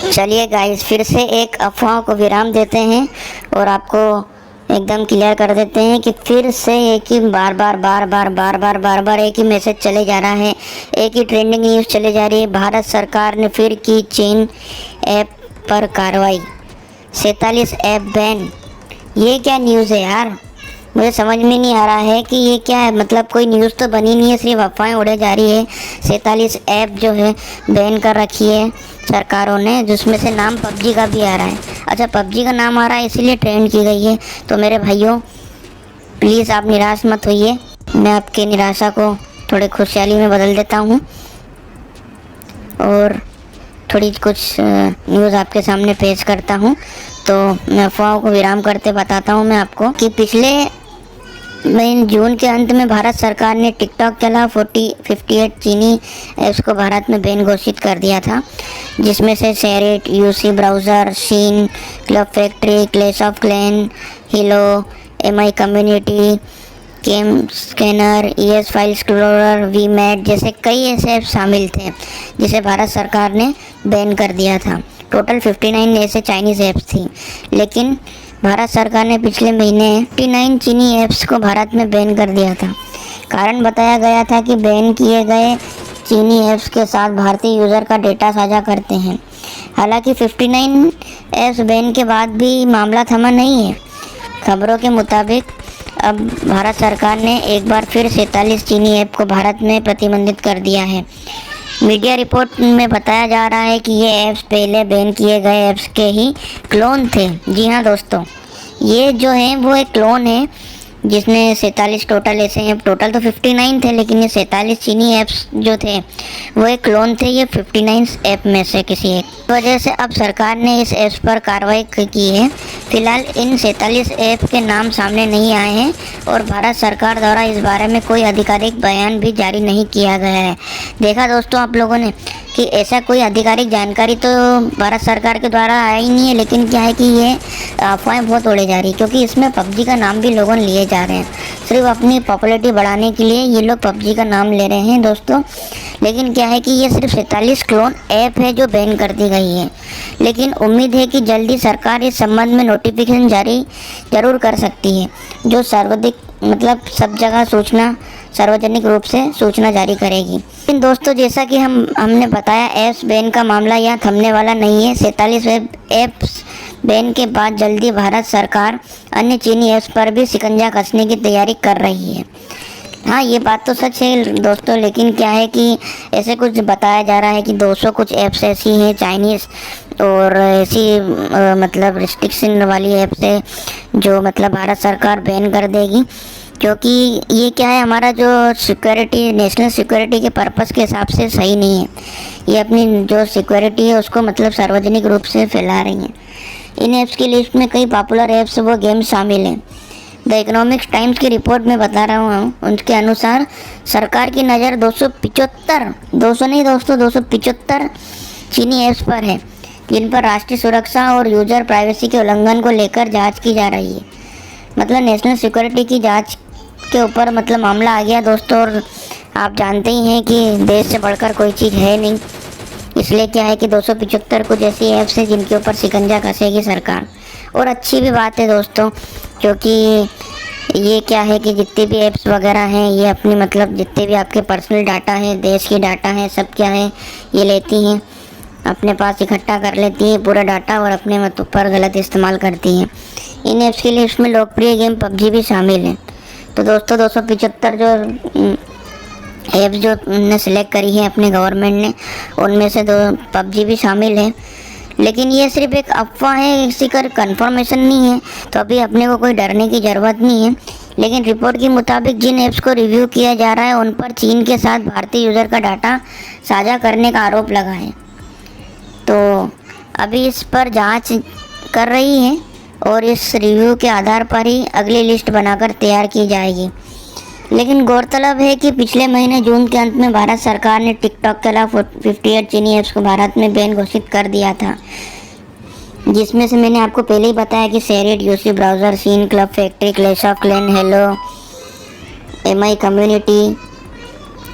चलिए गाइस, फिर से एक अफवाह को विराम देते हैं और आपको एकदम क्लियर कर देते हैं कि फिर से एक ही बार बार एक ही मैसेज चले जा रहा है, एक ही ट्रेंडिंग न्यूज़ चले जा रही है। भारत सरकार ने फिर की चीन ऐप पर कार्रवाई, 47 ऐप बैन। ये क्या न्यूज़ है यार, मुझे समझ में नहीं आ रहा है कि ये क्या है। मतलब कोई न्यूज़ तो बनी नहीं है, सिर्फ अफवाहें उड़े जा रही है। 47 ऐप जो है बैन कर रखी है सरकारों ने, जिसमें से नाम पबजी का भी आ रहा है। अच्छा, पबजी का नाम आ रहा है इसीलिए ट्रेंड की गई है। तो मेरे भाइयों, प्लीज़ आप निराश मत होइए, मैं आपकी निराशा को थोड़ी खुशहाली में बदल देता हूँ और थोड़ी कुछ न्यूज़ आपके सामने पेश करता हूँ। तो मैं अफवाहों को विराम करते बताता हूँ मैं आपको कि पिछले जून के अंत में भारत सरकार ने टिकटॉक के अलावा 58 चीनी ऐप्स को भारत में बैन घोषित कर दिया था, जिसमें से SHAREit, UC Browser, Shein, Club Factory, Clash of Clans, Helo, Mi Community, Game Scanner, ES File Explorer, VMate जैसे कई ऐसे ऐप शामिल थे जिसे भारत सरकार ने बैन कर दिया था। टोटल 59 ऐसे चाइनीज़ ऐप्स थी, लेकिन भारत सरकार ने पिछले महीने 59 चीनी ऐप्स को भारत में बैन कर दिया था। कारण बताया गया था कि बैन किए गए चीनी ऐप्स के साथ भारतीय यूज़र का डेटा साझा करते हैं। हालांकि 59 ऐप्स बैन के बाद भी मामला थमा नहीं है। खबरों के मुताबिक अब भारत सरकार ने एक बार फिर 47 चीनी ऐप को भारत में प्रतिबंधित कर दिया है। मीडिया रिपोर्ट में बताया जा रहा है कि ये ऐप्स पहले बैन किए गए ऐप्स के ही क्लोन थे। जी हाँ दोस्तों, ये जो है वो एक क्लोन है जिसमें 47 टोटल ऐसे हैं। टोटल तो 59 थे, लेकिन ये 47 चीनी ऐप्स जो थे वो एक क्लोन थे ये 59 ऐप में से किसी एक वजह से अब सरकार ने इस ऐप्स पर कार्रवाई की है। फिलहाल इन 47 ऐप के नाम सामने नहीं आए हैं और भारत सरकार द्वारा इस बारे में कोई आधिकारिक बयान भी जारी नहीं किया गया है। देखा दोस्तों आप लोगों ने कि ऐसा कोई आधिकारिक जानकारी तो भारत सरकार के द्वारा आया ही नहीं है, लेकिन क्या है कि ये अफवाहें बहुत उड़े जा रही है, क्योंकि इसमें पबजी का नाम भी लोगों लिए जा रहे हैं। सिर्फ अपनी पॉपुलैरिटी बढ़ाने के लिए ये लोग पबजी का नाम ले रहे हैं दोस्तों। लेकिन क्या है कि ये सिर्फ 47 क्लोन ऐप है जो बैन कर दी गई है, लेकिन उम्मीद है कि जल्दी सरकार इस संबंध में नोटिफिकेशन जारी जरूर कर सकती है, जो सब जगह सार्वजनिक रूप से सूचना जारी करेगी। लेकिन दोस्तों, जैसा कि हमने बताया, ऐप्स बैन का मामला यहाँ थमने वाला नहीं है। 47 ऐप्स बैन के बाद जल्दी भारत सरकार अन्य चीनी ऐप्स पर भी शिकंजा कसने की तैयारी कर रही है। हाँ, ये बात तो सच है दोस्तों, लेकिन क्या है कि ऐसे कुछ बताया जा रहा है कि 200 कुछ ऐप्स ऐसी हैं चाइनीज़ और ऐसी रिस्ट्रिक्शन वाली ऐप्स है जो भारत सरकार बैन कर देगी, क्योंकि ये क्या है, हमारा जो सिक्योरिटी, नेशनल सिक्योरिटी के पर्पस के हिसाब से सही नहीं है। ये अपनी जो सिक्योरिटी है उसको सार्वजनिक रूप से फैला रही हैं। इन ऐप्स की लिस्ट में कई पॉपुलर ऐप्स व गेम्स शामिल हैं। द इकोनॉमिक्स टाइम्स की रिपोर्ट में बता रहा हूँ, उनके अनुसार सरकार की नज़र 275 चीनी ऐप्स पर है, जिन पर राष्ट्रीय सुरक्षा और यूजर प्राइवेसी के उल्लंघन को लेकर जांच की जा रही है। नेशनल सिक्योरिटी की जांच के ऊपर मामला आ गया दोस्तों, और आप जानते ही हैं कि देश से बढ़कर कोई चीज़ है नहीं। इसलिए क्या है कि 275 कुछ ऐसी ऐप्स हैं जिनके ऊपर शिकंजा कसेगी सरकार। और अच्छी भी बात है दोस्तों, क्योंकि ये क्या है कि जितने भी ऐप्स वगैरह हैं ये अपनी जितने भी आपके पर्सनल डाटा है, देश की डाटा है, सब क्या है ये लेती हैं, अपने पास इकट्ठा कर लेती हैं पूरा डाटा और अपने ऊपर गलत इस्तेमाल करती हैं। इन ऐप्स की लिस्ट में लोकप्रिय गेम पबजी भी शामिल है। तो दोस्तों, 275 जो ऐप्स जो ने सिलेक्ट करी है अपने गवर्नमेंट ने, उनमें से पबजी भी शामिल है। लेकिन ये सिर्फ एक अफवाह है, इसी का कंफर्मेशन नहीं है, तो अभी अपने को कोई डरने की ज़रूरत नहीं है। लेकिन रिपोर्ट के मुताबिक जिन ऐप्स को रिव्यू किया जा रहा है उन पर चीन के साथ भारतीय यूज़र का डाटा साझा करने का आरोप लगा है। तो अभी इस पर जांच कर रही है और इस रिव्यू के आधार पर ही अगली लिस्ट बनाकर तैयार की जाएगी। लेकिन गौरतलब है कि पिछले महीने जून के अंत में भारत सरकार ने टिकटॉक के अलावा 58 चीनी ऐप्स को भारत में बैन घोषित कर दिया था, जिसमें से मैंने आपको पहले ही बताया कि SHAREit, UC Browser, Shein, Club Factory, Clash of Clans, Helo, Mi Community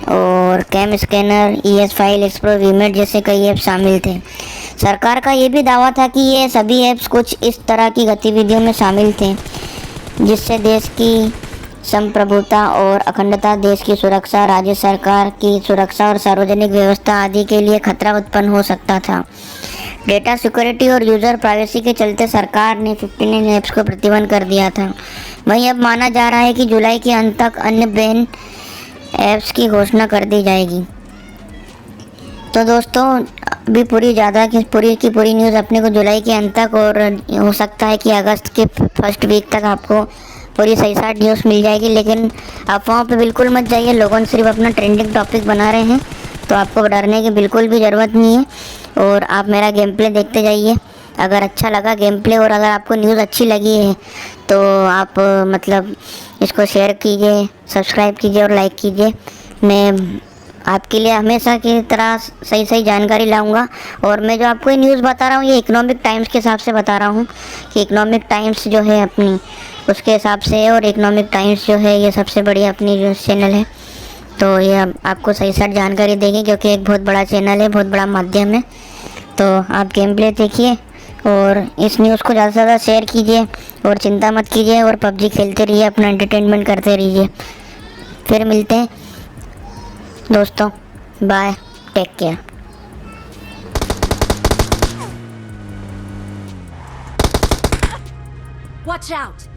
और Game Scanner, ES File Explorer, VMate जैसे कई ऐप शामिल थे। सरकार का ये भी दावा था कि ये सभी ऐप्स कुछ इस तरह की गतिविधियों में शामिल थे जिससे देश की संप्रभुता और अखंडता, देश की सुरक्षा, राज्य सरकार की सुरक्षा और सार्वजनिक व्यवस्था आदि के लिए खतरा उत्पन्न हो सकता था। डेटा सिक्योरिटी और यूज़र प्राइवेसी के चलते सरकार ने 59 ऐप्स को प्रतिबंध कर दिया था। वहीं अब माना जा रहा है कि जुलाई के अंत तक अन्य बैन ऐप्स की घोषणा कर दी जाएगी। तो दोस्तों, अभी पूरी पूरी न्यूज़ अपने को जुलाई के अंत तक और हो सकता है कि अगस्त के फर्स्ट वीक तक आपको पूरी सही साट न्यूज़ मिल जाएगी। लेकिन अफवाहों पे बिल्कुल मत जाइए, लोगों ने सिर्फ अपना ट्रेंडिंग टॉपिक बना रहे हैं, तो आपको डरने की बिल्कुल भी ज़रूरत नहीं है। और आप मेरा गेम प्ले देखते जाइए। अगर अच्छा लगा गेम प्ले और अगर आपको न्यूज़ अच्छी लगी है तो आप मतलब इसको शेयर कीजिए, सब्सक्राइब कीजिए और लाइक कीजिए। मैं आपके लिए हमेशा की तरह सही जानकारी लाऊंगा। और मैं जो आपको ये न्यूज़ बता रहा हूँ ये इकोनॉमिक टाइम्स के हिसाब से बता रहा हूँ कि इकोनॉमिक टाइम्स जो है अपनी उसके हिसाब से है, और इकोनॉमिक टाइम्स जो है ये सबसे बड़ी अपनी जो चैनल है, तो ये आपको सही साट जानकारी देगी क्योंकि एक बहुत बड़ा चैनल है, बहुत बड़ा माध्यम है। तो आप गेम प्ले देखिए और इस न्यूज़ को ज़्यादा से ज़्यादा शेयर कीजिए और चिंता मत कीजिए और पबजी खेलते रहिए, अपना एंटरटेनमेंट करते रहिए। फिर मिलते हैं दोस्तों, bye, take care. Watch out!